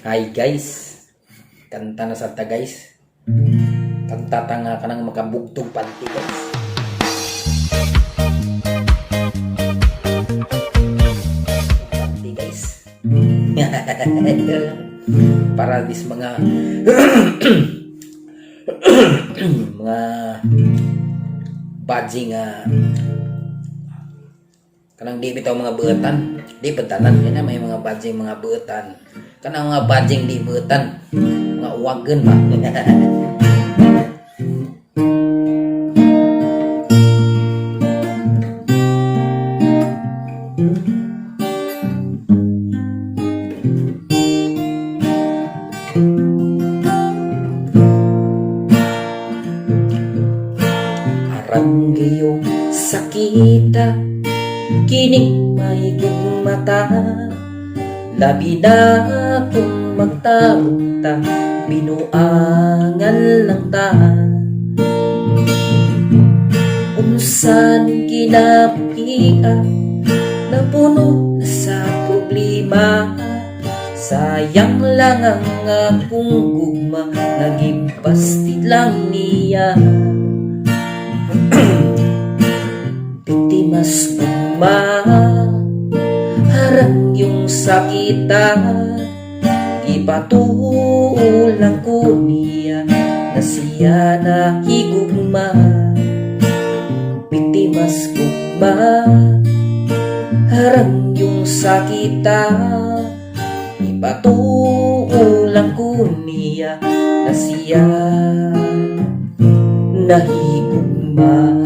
Hi guys, kanta na sa ta guys. Kanta tanga ka nang makabugtog panty guys. Panty guys. Para dis mga mga badging kanang di bitaw mga buetan, di petanan yan may mga badging mga buetan. Kanang mga badging di buetan, mga uwagen ba. Arang gayong sakita kining mahigong mata, labi na kung magtabunta, binuangan lang ta. Unsan kinabukia, napuno na sa problema, sayang lang ang akong gugma, nagipastid lang niya. Biktimas gugma, harang yung sakita, ipatulang ko niya na siya na higugma. Biktimas gugma, harang yung sakita, ipatulang ko niya na siya na higugma.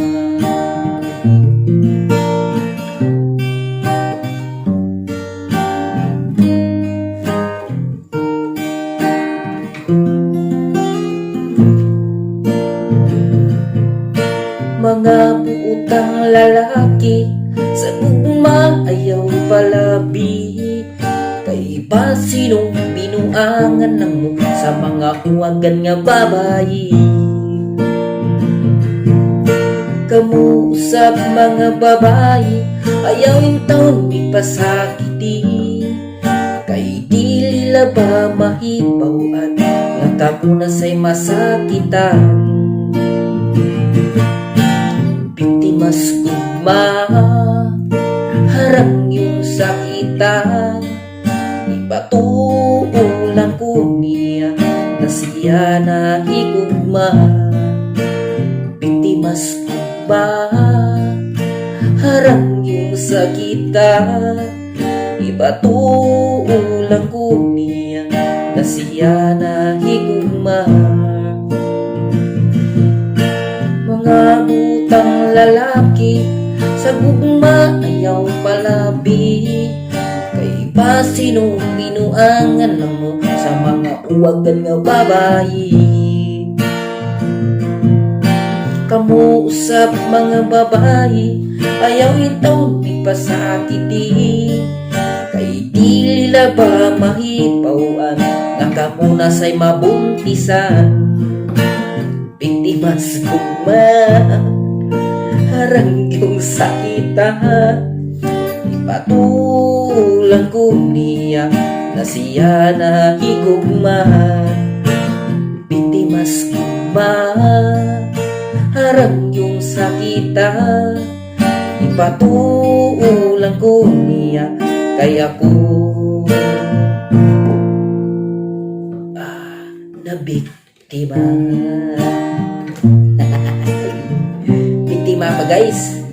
Mga buutang lalaki sa gugma ayaw palabi, kay pa sinong binuangan ng mo sa mga uwagan nga babayi. Kamu usab mga babayi, ayaw yung taon mi pasakiti, kay dili ba mahibawan nga kamo na say masakitan. Biktimas gugma, harang yung sakita, ipatulang ko niya na siya na higugma. Biktimas gugma, harang yung sakita, ipatulang ko niya na siya na higugma. Mga butang lalaki sa gugma ayaw palabi, kay pa sinong binuangan lang mo sa mga uwagan nga babayi. Kamu usab mga babayi, ayaw itaw di pasakiti, kay dili ba mahipawan nga kamo na say mabuntisan. Biktimas gugma, harang yung sakita, ipatulang ko niya na siya na higugma. Biktimas gugma, harang yung sakita, ipatulang ko niya kay ako nabiktima. Biktima pa guys.